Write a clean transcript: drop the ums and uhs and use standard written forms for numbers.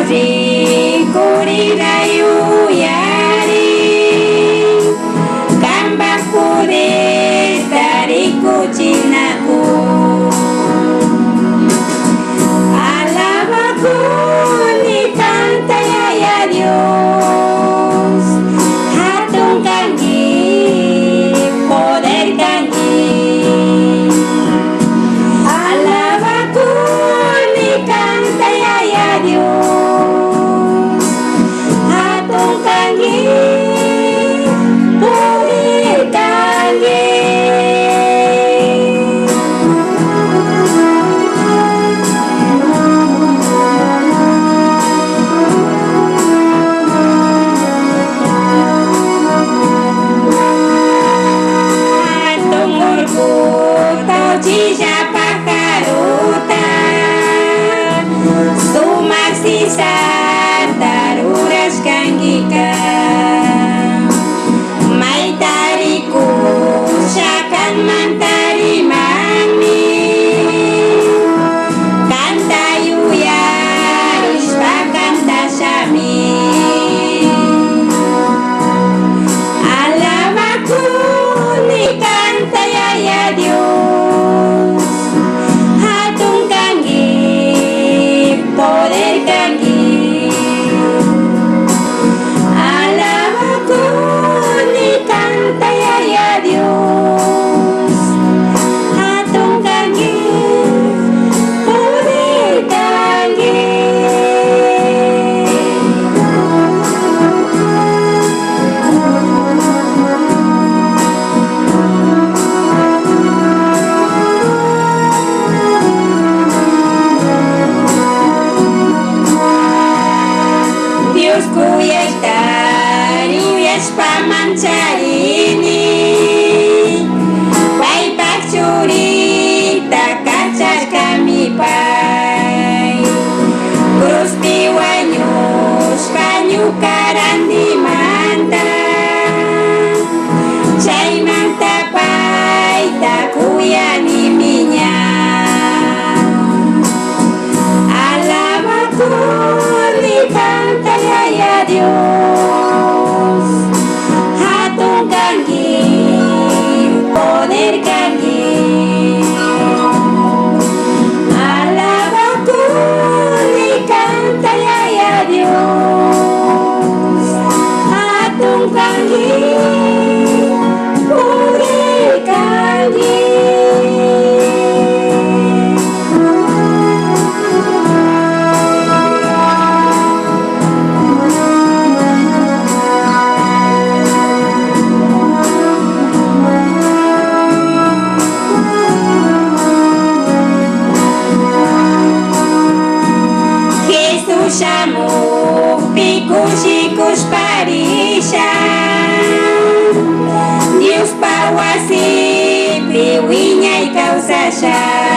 Kuri rayu yari Kambak poder tariku cinaku Alabaku ni canta ya Dios Hatun kanggi poder kanggi Alabaku ni canta ya Dios Hatun kanggi poder kanggi Daruras kanggika May tariku Syakan mantari mani Kantayu yaris Pakanta sami Alabaku ni kanta ya Dios Hatun kanggi poder kanggi Diosku yes dari yes pamancarini Pai pak curi tak kacar kami pai Gusti wanyus panyukaran di manta Cai manta pai tak kuyani minyak Alabaku canta ya Dios Hatun kanggi poder kanggi Alabaku ni canta ya Dios Hatun kanggi poder kanggi Shamu pikus parisha Dios pawasi piwinya ikaw sasha